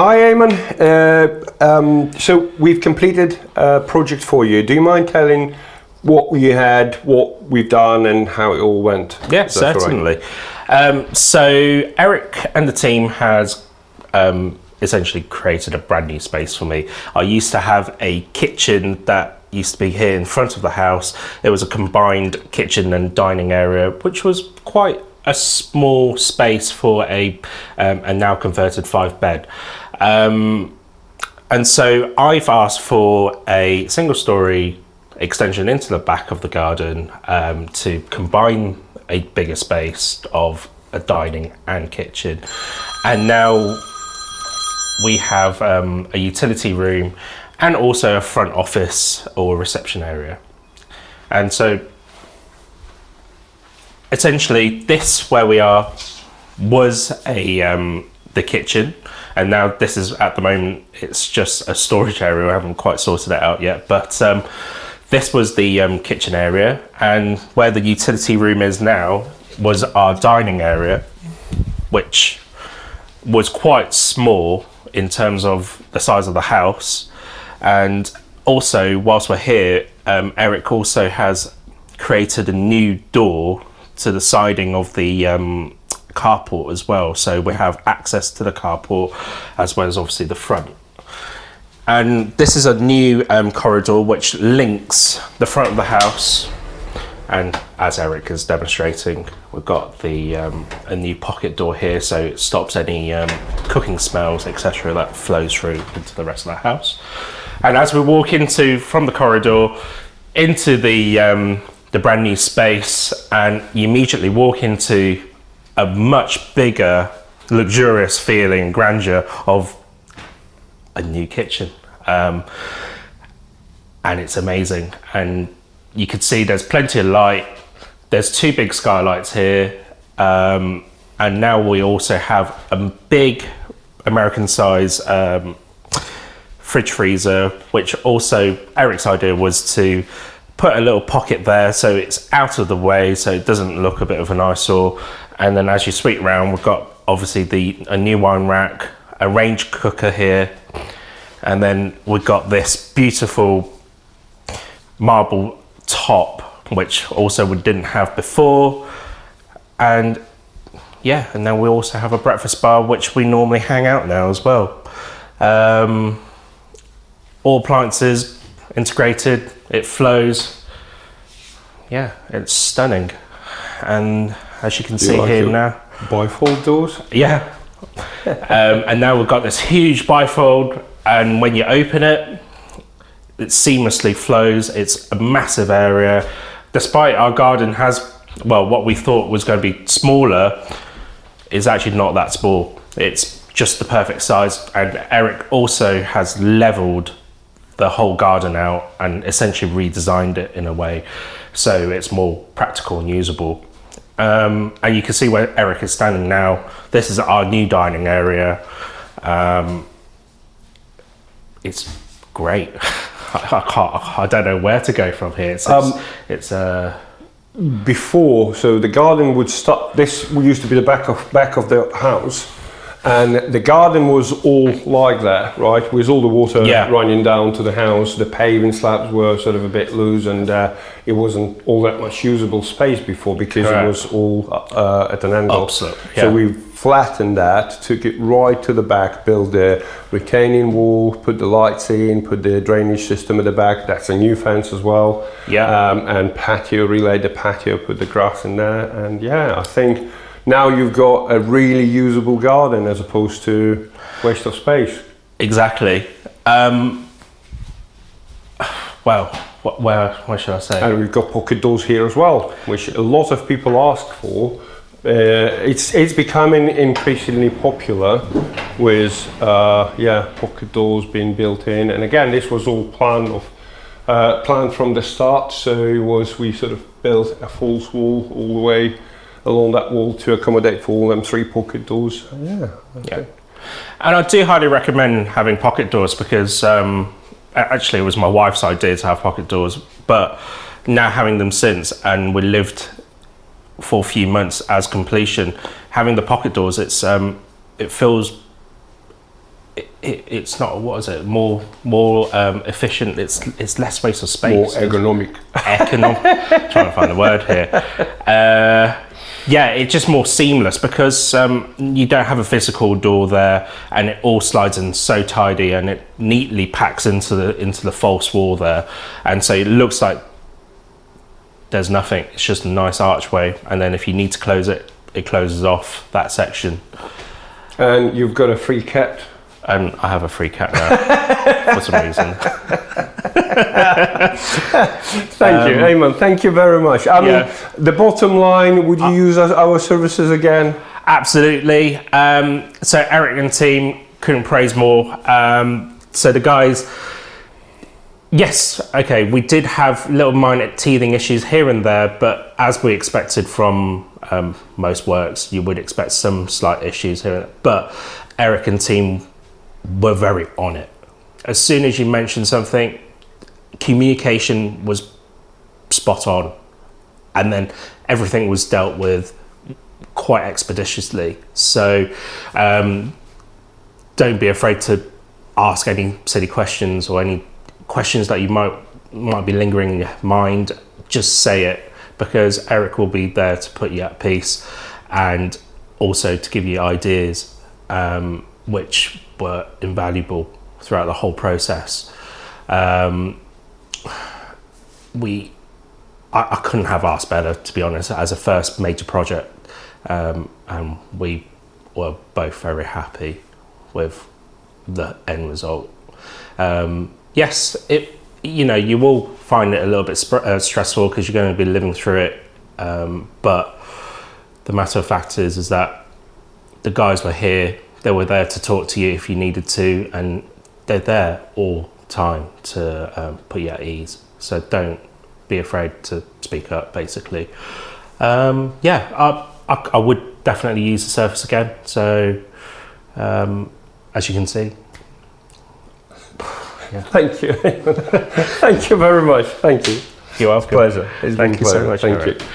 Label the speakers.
Speaker 1: Hi, Eamon. So we've completed a project for you. Do you mind telling what we had, what we've done, and how it all went?
Speaker 2: Yeah, certainly. So Eric and the team has essentially created a brand new space for me. I used to have a kitchen that used to be here in front of the house. It was a combined kitchen and dining area, which was quite a small space for a now converted 5-bed. And so I've asked for a single story extension into the back of the garden to combine a bigger space of a dining and kitchen. And now we have a utility room and also a front office or reception area. And so essentially this where we are was the kitchen, and now this is, at the moment, it's just a storage area. I haven't quite sorted it out yet, but this was the kitchen area, and where the utility room is now was our dining area, which was quite small in terms of the size of the house. And also, whilst we're here, Eric also has created a new door to the siding of the carport as well, so we have access to the carport as well as obviously the front. And this is a new corridor which links the front of the house, and as Eric is demonstrating, we've got the a new pocket door here, so it stops any cooking smells, etc., that flows through into the rest of the house. And as we walk from the corridor into the brand new space, and you immediately walk into a much bigger, luxurious feeling, grandeur of a new kitchen. And it's amazing. And you can see there's plenty of light. There's 2 big skylights here. And now we also have a big American size fridge freezer, which also Eric's idea was to put a little pocket there so it's out of the way, so it doesn't look a bit of an eyesore. And then as you sweep around, we've got obviously a new wine rack, a range cooker here, and then we've got this beautiful marble top, which also we didn't have before. And yeah, and then we also have a breakfast bar, which we normally hang out now as well. All appliances integrated, it flows. Yeah, it's stunning. And as you can see here now,
Speaker 1: bifold doors.
Speaker 2: Yeah. And now we've got this huge bifold, and when you open it, it seamlessly flows. It's a massive area. Despite our garden has, well, what we thought was going to be smaller, is actually not that small. It's just the perfect size. And Eric also has leveled the whole garden out and essentially redesigned it in a way so it's more practical and usable. And you can see where Eric is standing now. This is our new dining area. It's great. I don't know where to go from here.
Speaker 1: Before, so the garden would start. This used to be the back of the house, and the garden was all like that, right? With all the water running down to the house. The paving slabs were sort of a bit loose, and it wasn't all that much usable space before because it was all at an angle. So we flattened that, took it right to the back, built the retaining wall, put the lights in, put the drainage system at the back. That's a new fence as well. And patio, relayed the patio, put the grass in there, and I think now you've got a really usable garden as opposed to waste of space.
Speaker 2: Exactly. Well, where should I say?
Speaker 1: And we've got pocket doors here as well, which a lot of people ask for. It's becoming increasingly popular with pocket doors being built in. And again, this was all planned from the start. So we sort of built a false wall all the way along that wall to accommodate for all them 3 pocket doors.
Speaker 2: And I do highly recommend having pocket doors because actually it was my wife's idea to have pocket doors, but now having them since, and we lived for a few months as completion, having the pocket doors, it feels it's not, what is it, more efficient. It's less waste of space.
Speaker 1: More ergonomic.
Speaker 2: Trying to find the word here. Yeah, it's just more seamless because you don't have a physical door there, and it all slides in so tidy, and it neatly packs into the false wall there, and so it looks like there's nothing. It's just a nice archway, and then if you need to close it, it closes off that section.
Speaker 1: And you've got a free cat.
Speaker 2: And I have a free cat now for some reason.
Speaker 1: Thank you, Eamon. Thank you very much. I mean, the bottom line, would you use our services again?
Speaker 2: Absolutely. So Eric and team couldn't praise more. So the guys, yes, okay, we did have little minor teething issues here and there, but as we expected from most works, you would expect some slight issues here. But Eric and team were very on it. As soon as you mentioned something, communication was spot on, and then everything was dealt with quite expeditiously. So don't be afraid to ask any silly questions or any questions that you might be lingering in your mind. Just say it, because Eric will be there to put you at peace and also to give you ideas, which were invaluable throughout the whole process. I couldn't have asked better, to be honest, as a first major project, and we were both very happy with the end result. Yes, you will find it a little bit stressful because you're going to be living through it, but the matter of fact is that the guys were here. They were there to talk to you if you needed to, and they're there all the time to put you at ease. So don't be afraid to speak up, basically. I would definitely use the service again. So as you can see. Yeah.
Speaker 1: Thank you. Thank you very much. Thank you.
Speaker 2: You're welcome.
Speaker 1: Pleasure. It's been
Speaker 2: Thank you so much.
Speaker 1: Thank you.